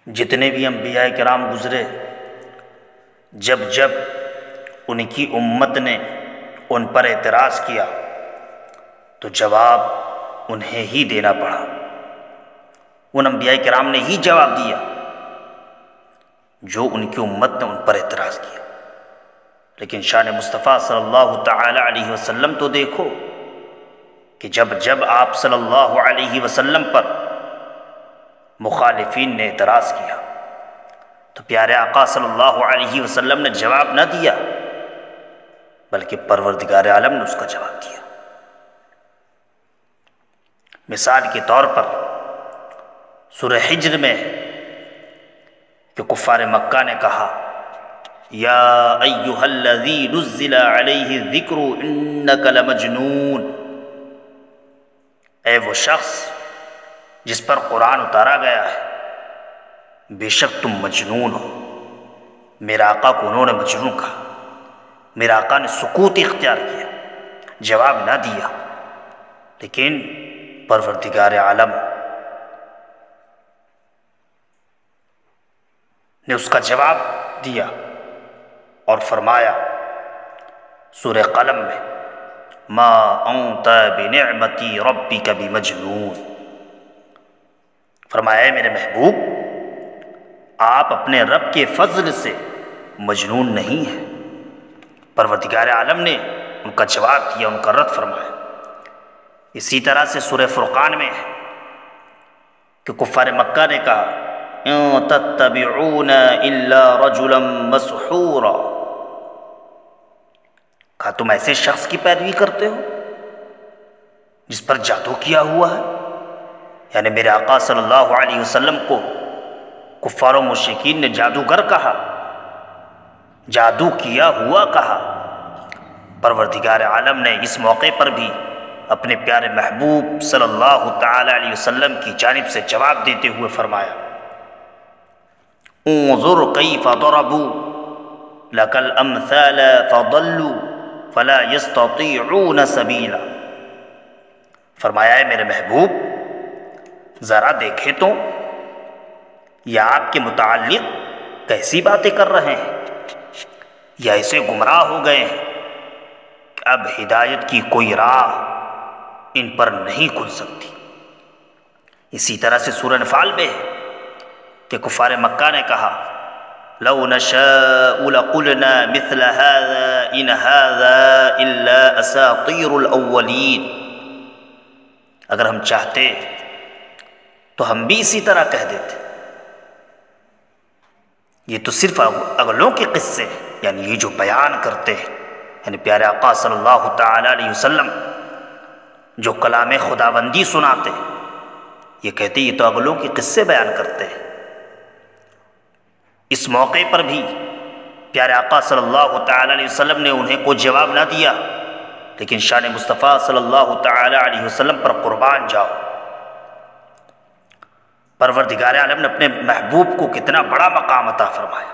جتنے بھی انبیاء کرام گزرے، جب جب ان کی امت نے ان پر اعتراض کیا تو جواب انہیں ہی دینا پڑا، ان انبیاء کرام نے ہی جواب دیا جو ان کی امت نے ان پر اعتراض کیا۔ لیکن شان مصطفیٰ صلی اللہ تعالی علیہ وسلم تو دیکھو کہ جب جب آپ صلی اللہ علیہ وسلم پر مخالفین نے اعتراض کیا تو پیارے آقا صلی اللہ علیہ وسلم نے جواب نہ دیا، بلکہ پروردگار عالم نے اس کا جواب دیا۔ مثال کے طور پر سورہ حجر میں کہ کفار مکہ نے کہا یا ایہا الذی نزل علیہ الذکر انک لمجنون، اے وہ شخص جس پر قرآن اتارا گیا ہے، بے شک تم مجنون ہو۔ میرا آقا کو انہوں نے مجنون کہا، میرا آقا نے سکوت اختیار کیا، جواب نہ دیا، لیکن پروردگار عالم نے اس کا جواب دیا اور فرمایا سورہ قلم میں ما انت بنعمتی ربک بمجنون، فرمایا ہے میرے محبوب آپ اپنے رب کے فضل سے مجنون نہیں ہیں۔ پروردگار عالم نے ان کا جواب دیا، ان کا رد فرمایا۔ اسی طرح سے سورہ فرقان میں ہے کہ کفار مکہ نے کہا ان تتبعون الا رجلا مسحورا، کہا تم ایسے شخص کی پیروی کرتے ہو جس پر جادو کیا ہوا ہے، یعنی میرے آقا صلی اللہ علیہ وسلم کو کفار و مشرکین نے جادوگر کہا، جادو کیا ہوا کہا۔ پروردگار عالم نے اس موقع پر بھی اپنے پیارے محبوب صلی اللہ تعالی علیہ وسلم کی جانب سے جواب دیتے ہوئے فرمایا انظر کیف ضربوا لک الامثال فضلوا فلا یستطیعون سبیلا، فرمایا ہے میرے محبوب ذرا دیکھے تو یہ آپ کے متعلق کیسی باتیں کر رہے ہیں، یا ایسے گمراہ ہو گئے ہیں کہ اب ہدایت کی کوئی راہ ان پر نہیں کھل سکتی۔ اسی طرح سے سورہ انفال میں ہے کہ کفار مکہ نے کہا لو نشاء لقلنا مثل هذا ان هذا الا اساطیر الاولین، اگر ہم چاہتے تو ہم بھی اسی طرح کہہ دیتے یہ تو صرف اگلوں کے قصے ہیں، یعنی یہ جو بیان کرتے ہیں، یعنی پیارے آقا صلی اللہ تعالی علیہ وسلم جو کلام خداوندی سناتے ہیں، یہ کہتے یہ تو اگلوں کے قصے بیان کرتے ہیں۔ اس موقع پر بھی پیارے آقا صلی اللہ تعالی علیہ وسلم نے انہیں کوئی جواب نہ دیا، لیکن شان مصطفیٰ صلی اللہ تعالی علیہ وسلم پر قربان جاؤ، پروردگار عالم نے اپنے محبوب کو کتنا بڑا مقام عطا فرمایا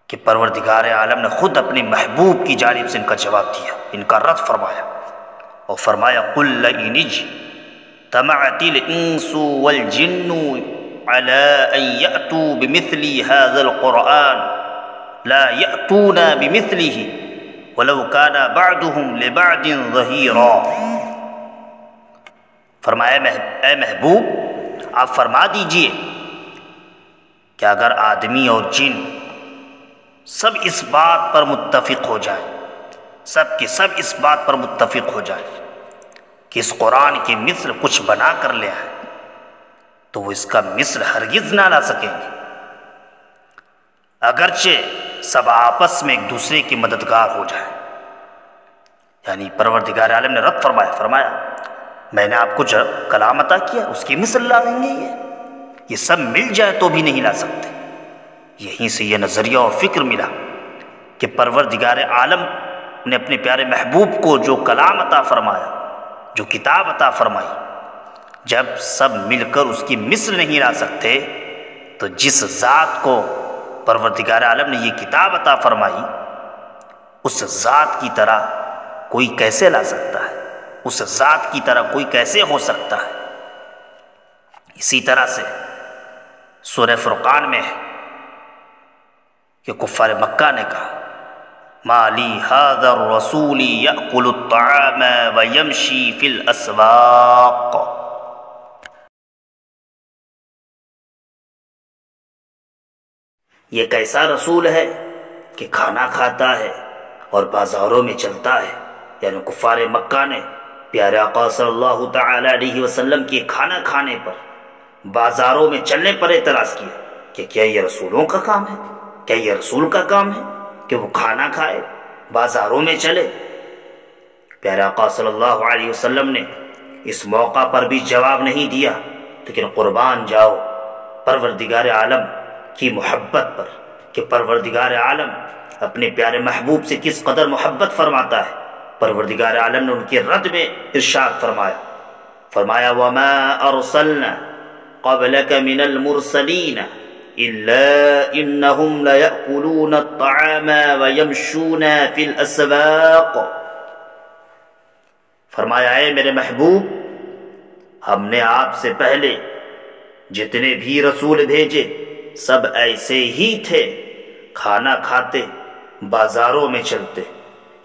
کہ پروردگار عالم نے خود اپنے محبوب کی جانب سے ان کا جواب دیا، ان کا رد فرمایا اور فرمایا قل لئن اجتمعت الانس والجن على ان يأتوا بمثل هذا القرآن لا يأتون بمثله ولو كان بعضهم لبعض ظهيرا، فرمایا اے محبوب آپ فرما دیجئے کہ اگر آدمی اور جن سب اس بات پر متفق ہو جائیں، سب کے سب اس بات پر متفق ہو جائیں کہ اس قرآن کے مثل کچھ بنا کر لے آئے تو وہ اس کا مثل ہرگز نہ لا سکیں گے، اگرچہ سب آپس میں ایک دوسرے کی مددگار ہو جائیں۔ یعنی پروردگار عالم نے رد فرمایا میں نے آپ کو جو کلام عطا کیا اس کی مثل لا لیں گے، یہ سب مل جائے تو بھی نہیں لا سکتے۔ یہیں سے یہ نظریہ اور فکر ملا کہ پروردگار عالم نے اپنے پیارے محبوب کو جو کلام عطا فرمایا، جو کتاب عطا فرمائی، جب سب مل کر اس کی مثل نہیں لا سکتے تو جس ذات کو پروردگار عالم نے یہ کتاب عطا فرمائی اس ذات کی طرح کوئی کیسے لا سکتا ہے، اس ذات کی طرح کوئی کیسے ہو سکتا ہے۔ اسی طرح سے سورہ فرقان میں ہے کہ کفار مکہ نے کہا ما لی ھذا الرسول یأکل الطعام ویمشی فی الاسواق، یہ کیسا رسول ہے کہ کھانا کھاتا ہے اور بازاروں میں چلتا ہے؟ یعنی کفار مکہ نے پیارے آقا صلی اللہ تعالی علیہ وسلم کے کھانا کھانے پر، بازاروں میں چلنے پر اعتراض کیا کہ کیا یہ رسولوں کا کام ہے؟ کیا یہ رسول کا کام ہے کہ وہ کھانا کھائے، بازاروں میں چلے؟ پیارے آقا صلی اللہ علیہ وسلم نے اس موقع پر بھی جواب نہیں دیا، لیکن قربان جاؤ پروردگار عالم کی محبت پر کہ پروردگار عالم اپنے پیارے محبوب سے کس قدر محبت فرماتا ہے۔ پروردگار عالم نے ان کے رد میں ارشاد فرمایا وَمَا أَرْسَلْنَا قَبْلَكَ مِنَ الْمُرْسَلِينَ إِلَّا إِنَّهُمْ لَيَأْكُلُونَ الطَّعَامَ وَيَمْشُونَ فِي الْأَسْوَاقِ، فرمایا اے میرے محبوب، ہم نے آپ سے پہلے جتنے بھی رسول بھیجے سب ایسے ہی تھے، کھانا کھاتے، بازاروں میں چلتے۔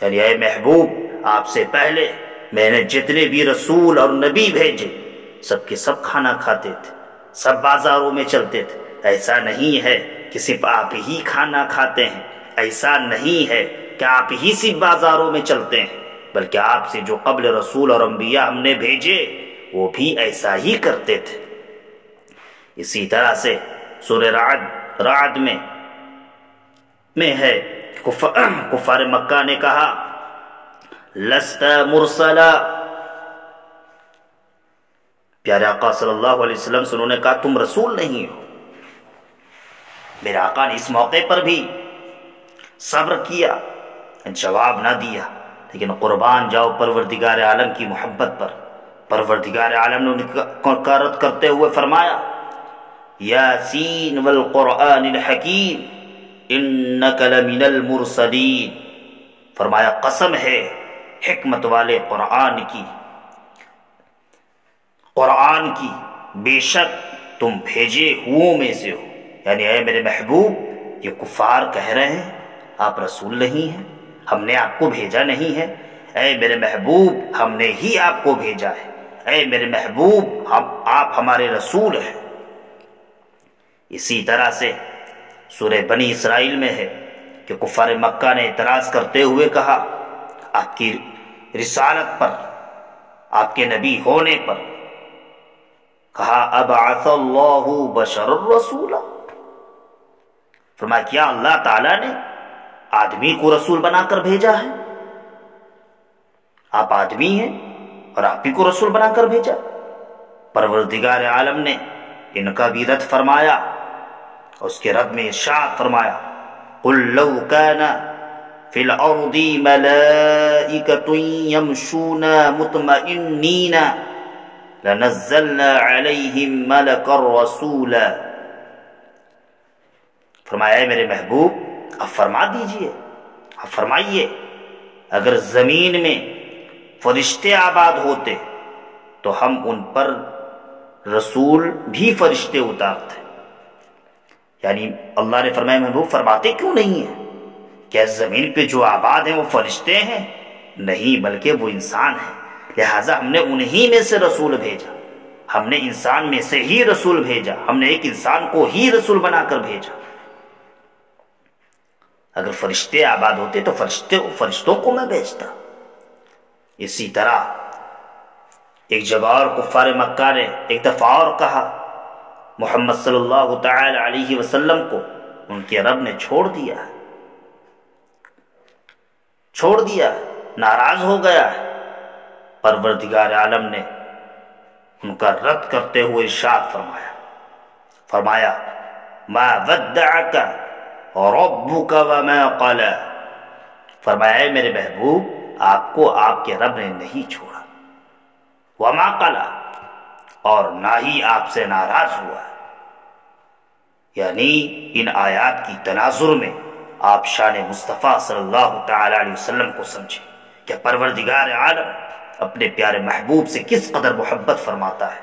یعنی اے محبوب، آپ سے پہلے میں نے جتنے بھی رسول اور نبی بھیجے سب کے سب کھانا کھاتے تھے، سب بازاروں میں چلتے تھے۔ ایسا نہیں ہے کہ صرف آپ ہی کھانا کھاتے ہیں، ایسا نہیں ہے کہ آپ ہی صرف بازاروں میں چلتے ہیں، بلکہ آپ سے جو قبل رسول اور انبیاء ہم نے بھیجے وہ بھی ایسا ہی کرتے تھے۔ اسی طرح سے سورہ رعد میں ہے کفار مکہ نے کہا لست مرسلا، پیارے آقا صلی اللہ علیہ وسلم سے انہوں نے کہا تم رسول نہیں ہو۔ میرے آقا نے اس موقع پر بھی صبر کیا، جواب نہ دیا، لیکن قربان جاؤ پروردگار عالم کی محبت پر، پروردگار عالم نے ان کا رد کرتے ہوئے فرمایا یاسین والقرآن الحکیم انک لمن المرسلین، فرمایا قسم ہے حکمت والے قرآن کی، بے شک تم بھیجے ہوں میں سے ہو۔ یعنی اے میرے محبوب، یہ کفار کہہ رہے ہیں آپ رسول نہیں ہیں، ہم نے آپ کو بھیجا نہیں ہے۔ اے میرے محبوب، ہم نے ہی آپ کو بھیجا ہے۔ اے میرے محبوب، آپ ہمارے رسول ہیں۔ اسی طرح سے سورہ بنی اسرائیل میں ہے کہ کفار مکہ نے اعتراض کرتے ہوئے کہا آپ کی رسالت پر، آپ کے نبی ہونے پر، کہا ابعث اللہ بشر الرسول، فرمایا کیا اللہ تعالیٰ نے آدمی کو رسول بنا کر بھیجا ہے؟ آپ آدمی ہیں اور آپ ہی کو رسول بنا کر بھیجا؟ پروردگار عالم نے ان کا بھی رد فرمایا، اس کے رد میں ارشاد فرمایا قل لو كان في الارض ملائكة يمشون مطمئنين لنزلنا عليهم ملكا رسولا، فرمایا اے میرے محبوب آپ فرما دیجئے، آپ فرمائیے اگر زمین میں فرشتے آباد ہوتے تو ہم ان پر رسول بھی فرشتے اتارتے۔ یعنی اللہ نے فرمایا محبوب فرماتے کیوں نہیں ہیں؟ کیا زمین پہ جو آباد ہیں وہ فرشتے ہیں؟ نہیں، بلکہ وہ انسان ہیں، لہٰذا ہم نے انہی میں سے رسول بھیجا، ہم نے انسان میں سے ہی رسول بھیجا، ہم نے ایک انسان کو ہی رسول بنا کر بھیجا۔ اگر فرشتے آباد ہوتے تو فرشتوں کو میں بھیجتا۔ اسی طرح ایک جگہ اور کفار مکہ نے ایک دفعہ اور کہا محمد صلی اللہ تعالی علیہ وسلم کو ان کے رب نے چھوڑ دیا، ناراض ہو گیا ہے۔ پروردگار عالم نے ان کا رد کرتے ہوئے ارشاد فرمایا ما ودعک ربک وما قلی، فرمایا اے میرے محبوب آپ کو آپ کے رب نے نہیں چھوڑا، وما قلی، اور نہ ہی آپ سے ناراض ہوا۔ یعنی ان آیات کی تناظر میں آپ شان مصطفیٰ صلی اللہ تعالی علیہ وسلم کو سمجھیں کہ پروردگار عالم اپنے پیارے محبوب سے کس قدر محبت فرماتا ہے۔